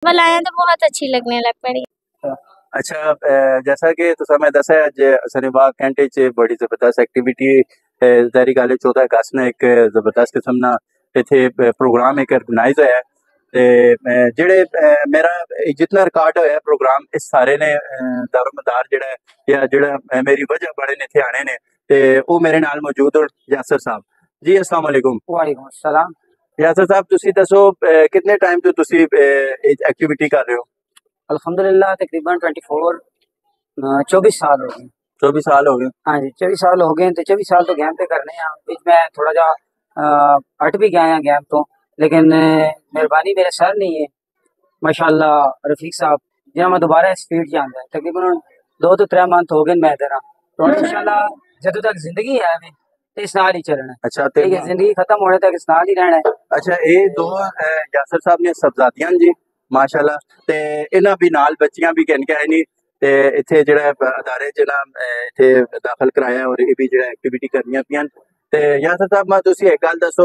बनाया तो बहुत अच्छी लगने लग पड़ी। अच्छा जैसा कि तुसा मैं दसा है जे सनेबाग कैंट च बड़ी जबरदस्त एक्टिविटी जारी गल 14 अगस्त ने एक जबरदस्त किस्म ना इत्थे प्रोग्राम एक ऑर्गेनाइज होया है ते जेह्ड़े मेरा जितना रिकॉर्ड होया प्रोग्राम इस सारे ने दारोमदार जेह्ड़ा है या जेह्ड़ा मेरी वजह बड़े ने इत्थे आने ने ते ओह मेरे नाल मौजूद होण यासर साहब जी अस्सलाम वालेकुम। वालेकुम अस्सलाम। यासर साहब तुसी दसो कितने टाइम तो तुसी एक्टिविटी कर रहे हो? अल्हम्दुलिल्लाह तकरीबन 24 साल हो गए। 24 साल हो गए। हाँ जी 24 साल हो गए तो 24 साल तो गेम पे करने हैं बीच में थोड़ा जा हट भी गए हैं गेम तो लेकिन मेहरबानी मेरे सर नहीं है माशाल्लाह रफीक साहब जिन्हें मैं दोबारा इस फील्ड च आंदा है तकरीबन 2 तो 3 मंथ हो गए मैं इधर हाँ तो इंशाल्लाह जदों तक जिंदगी है मैं तो इस नाल ही चलना है। अच्छा ठीक है जिंदगी खत्म होने तक इस नाल ही रहना है। अच्छा ये दो यासर साहब ने सबजादियां जी माशाल्लाह ते इन्हां भी नाल बच्चियां भी कहन के आए नी ते इत्थे जेह्ड़ा अदारे च ना इत्थे दाखल कराया और ये भी जेह्ड़ा एक्टिविटी करनियां पियां ते यासर साहब मैं तुसी एक गल दसो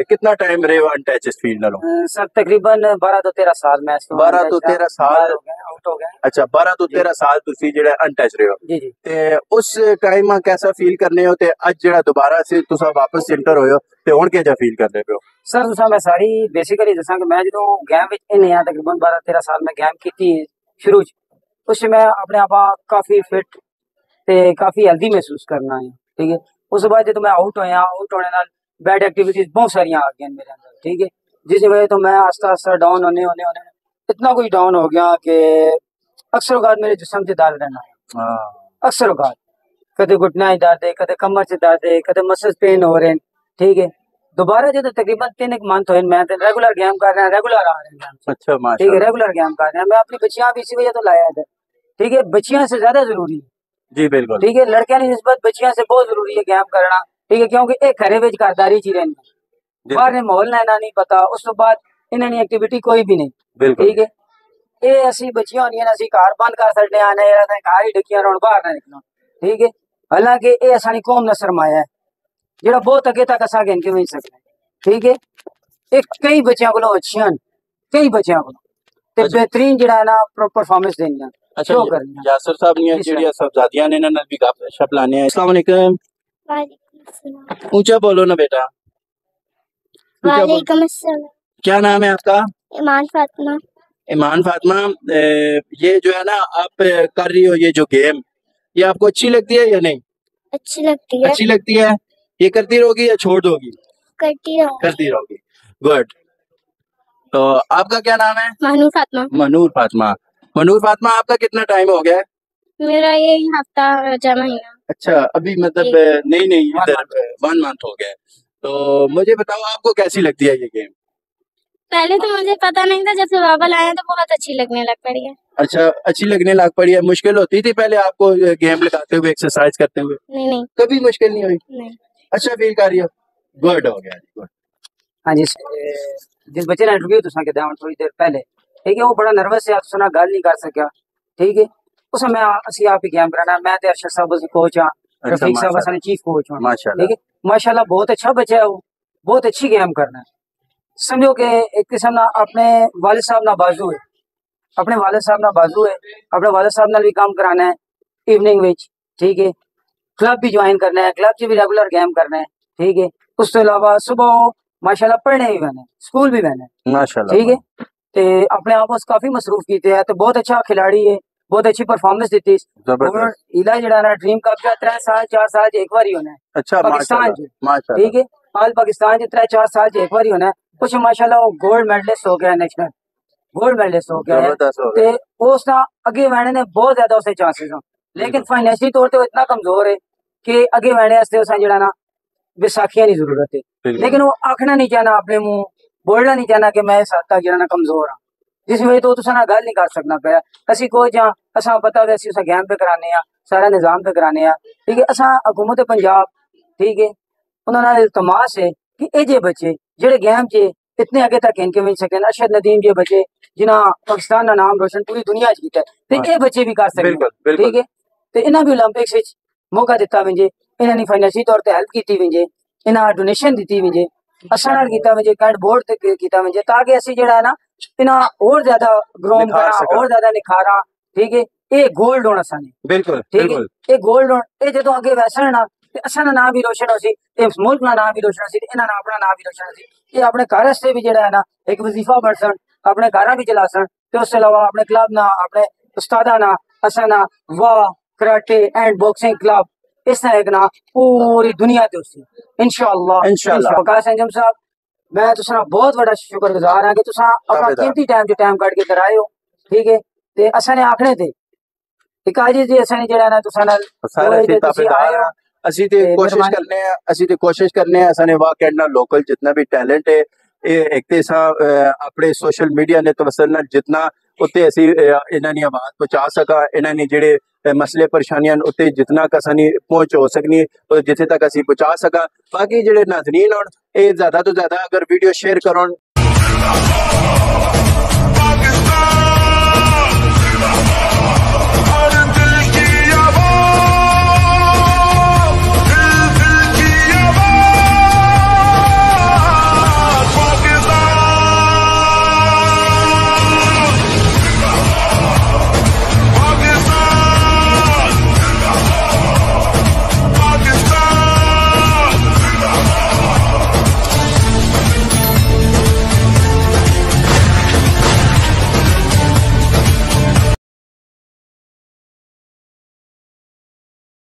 कितना टाइम रहे हो अनटच इस फील्ड नालों? सर तकरीबन 12 तो 13 साल मैं 12 तो 13 साल आउट हो गए। अच्छा 12 तो 13 साल तुसी जेह्ड़ा अनटच रहे हो जी जी ते उस टाइम कैसा फील करने हो ते अज जेह्ड़ा दोबारा से तुसा वापस एंटर होए हो ते हुण किहो फील करदे पे हो? सर तुसा मैं सारी बेसिकली दसा कि मैं जो गेम विच इन्ने आ तकरीबन 12-13 साल मैं गेम कीती शुरू च उस मैं अपने आपा काफी फिट ते काफी हेल्दी महसूस करना है। ठीक है उस बाद जो मैं आउट होने नाल बैड एक्टिविटीज बहुत सारी आ गई मेरे अंदर। ठीक है जिस वजह तो मैं आस्ता आस्ता डाउन होने इतना कुछ डाउन हो गया कि अक्सर औकात मेरे जिस्म से दर्द रहना है अक्सर औकात कदे घुटना ही दर्द है कदे कमर से दर्द है कदे मसल्स पेन हो रहे हैं। ठीक है दोबारा जो तकरीबन 3 एक मंथ हुए मैं रेगुलर गेम कर रहा रेगुलर आ रहे हैं। अच्छा ठीक है रेगुलर गेम कर रहे हैं मैं अपनी बच्चियां भी इसी वजह तो लाया था। ठीक है बच्चियां से ज्यादा जरूरी है जी बिल्कुल ठीक है लड़कियां की निस्बत बच्चियां से बहुत जरूरी है गेम करना। ठीक है क्योंकि एक घरे विच घरदारी च रहनी बाहर ने माहौल लेना नहीं पता उस तो बाद इन्होंने एक्टिविटी कोई भी नहीं। ठीक है ये असि बच्चियां होंदियां असि घर बंद कर सकते हैं घर ही डिक्कियां रौन बाहर ना निकलो। ठीक है हालांकि ये असानी कौम दा सरमाया है जेड़ा बहुत अगे तक असा गिन के मिल सकता है। ठीक है एक कई बच्चों को अच्छियां कई बच्चों को ते बेहतरीन जेड़ा है ना परफॉर्मेंस देनी अच्छा यासर साहब ने जेड़ी सबजादियां ने इन्हां नाल भी गपशप लाने हैं। अस्सलाम वालेकुम। वालेकुम अस्सलाम। ऊंचा बोलो ना बेटा। वालेकुम अस्सलाम। क्या नाम है आपका? ईमान फातिमा। ईमान फातिमा ये जो है ना आप कर रही हो ये जो गेम ये आपको अच्छी लगती है या नहीं? अच्छी लगती है। अच्छी लगती है ये करती रहोगी या छोड़ दोगी? करती रहोगी गुड। तो आपका क्या नाम है? महनूर फातिमा। मनूर फातिमा आपका कितना टाइम हो गया है? मेरा ये हफ्ता रजा महीना। अच्छा अभी मतलब नहीं इधर 1 मंथ हो गया है। तो मुझे बताओ आपको कैसी लगती है ये गेम? पहले तो मुझे पता नहीं था जब से बाबा लाए तो बहुत अच्छी लगने लग पड़ी है। अच्छा अच्छी लगने लग पड़ी है। मुश्किल होती थी पहले आपको गेम लगाते हुए एक्सरसाइज करते हुए? नहीं कभी मुश्किल नहीं हुई? नहीं। अच्छा फील कर रही हो गुड हो गया गुड। हाँ जी जिस बच्चे ने इंटरव्यू तुसा के देवन थोड़ी देर पहले ठीक है वो बड़ा नर्वस है सुना गल नहीं कर सकिया। ठीक है उस मैं असि आप ही गेम कराना मैं ते अरशद साहब दी कोच हां रफीक साहब असाने चीफ कोच हां माशाल्लाह। ठीक है माशाल्लाह बहुत अच्छा बच्चा है वो बहुत अच्छी गेम करना है समझो कि एक किस्म ना अपने वालिद साहब ना बाजू है अपने वालिद साहब ना बाजू है अपने वालिद साहब नाल भी काम कराना है इवनिंग विच। ठीक है क्लब भी ज्वाइन करना है क्लब च भी रेगुलर गेम करना है। ठीक है उस तो अलावा सुबह माशाल्लाह पढ़ने भी बने स्कूल भी बने माशाल्लाह। ठीक है ते अपने आप उस काफी मसरूफ कीते हैं तो बहुत अच्छा खिलाड़ी है बहुत अच्छी परफॉर्मेंस दी इला जड़ा ना ड्रीम कप जा 3 साल 4 साल एक बार ही होना है। अच्छा पाकिस्तान माशाल्लाह। ठीक है आज पाकिस्तान च 3-4 साल एक बार ही होना है कुछ माशाल्लाह वो गोल्ड मेडलिस्ट हो गया नेशनल गोल्ड मेडलिस्ट हो गया है ते उस ना आगे बढ़ने ने बहुत ज्यादा उसे चांसेस हो लेकिन फाइनेंशियली तौर पे इतना कमजोर है कि आगे बढ़ने वास्ते उस जड़ा ना विसाखियां की जरूरत है लेकिन वो आखना नहीं चाहना अपने मुंह बोलना नहीं चाहना कि मैं इस हद तक जड़ा कमजोर हाँ जिस वजह तो तुसा ना गल नहीं कर सकना पाया असि कोच हाँ असा पता है उस गेम पे कराने सारा निजाम पे कराने। ठीक है असा हुकूमत पंजाब ठीक है उन्होंने इल्तमास है कि ये जे बच्चे जेड़े गेम च इतने आगे तक इनके मिल सके अरशद नदीम जे बच्चे जिन्हें पाकिस्तान का नाम रोशन पूरी दुनिया च किया ये बच्चे भी कर सकते। ठीक है तो इन्हें भी ओलंपिक्स मौका दिता वजे इन्होंने फाइनेंशियली तौर पर हेल्प की वजे इन्हें डोनेशन दी वजे असां नाल कीता वजे कैंट बोर्ड ते कीता वजे ताकि असी जेड़ा है ना इना और ज्यादा ग्रोम निखार करा सका। और ज्यादा निखारा ठीक है ये गोल्ड होना साने बिल्कुल ठीक है बिल्कुल ये गोल्ड होना ये जदों अगे वैसा ना ते असां दा नाम भी रोशन होसी ते मुल्क दा नाम भी रोशन होसी ते इना दा अपना नाम भी रोशन होसी ये अपने घर से भी जेड़ा है ना एक वजीफा बनसन अपने घर भी चलासन ते उसके अलावा अपने क्लब ना अपने उस्तादा ना असां ना वाह कराटे एंड बॉक्सिंग क्लब इस तरह एक ना पूरी दुनिया ते उसी इंशाअल्लाह इंशाअल्लाह। वकास अंजुम साहब मैं तुसा बहुत बड़ा शुक्रगुजार हां कि तुसा अपना ताबेदार। कीमती टाइम कट के कराए हो ठीक है ते असां ने आखने ते काजी जी असां ने जेड़ा ना तुसा नाल सारे होए ਅਸੀਂ ते तुसी ਤਾਬੇਦਾਰ आए हो ਹਾਂ ਅਸੀਂ ਤੇ ਤੇ ਕੋਸ਼ਿਸ਼ ਮਿਹਰਬਾਨੀ। ਕਰਨੇ ਆ ਅਸੀਂ ਤੇ ਕੋਸ਼ਿਸ਼ ਕਰਨੇ ਆ ਅਸਾਂ ਵਾਹ ਕਹਿਣਾ ਲੋਕਲ ਜਿੰਨਾ ਵੀ ਟੈਲੈਂਟ ਹੈ ਇਹ ਇੱਕ ਤੇ ਸਾਂ ਆਪਣੇ ਸੋਸ਼ਲ ਮੀਡੀਆ ਨੇ ਤਵਸਲ ਨਾਲ ਜਿੰਨਾ ਉੱਤੇ ਅਸੀਂ ਇਹਨਾਂ ਦੀ ਆਵਾਜ਼ ਪਹੁੰਚਾ ਸਕਾਂ ਇਹਨਾਂ ਨੇ ਜਿਹੜੇ ਮਸਲੇ ਪਰੇਸ਼ਾਨੀਆਂ ਉੱਤੇ ਜਿੰਨਾ ਕ ਅਸਾਂ ਪਹੁੰਚ ਹੋ ਸਕਣੀ ਉਹ ਜਿੱਥੇ ਤੱਕ ਅਸੀਂ ਪਹੁੰਚਾ ਸਕਾਂ ਬਾਕੀ ਜਿਹੜੇ ਨਾਜ਼ਰੀਨ ਹੋਣ ਇਹ ਜ਼ਿਆਦਾ ਤੋਂ ਜ਼ਿਆਦਾ ਅਗਰ ਵੀਡੀਓ ਸ਼ੇਅਰ ਕਰਨ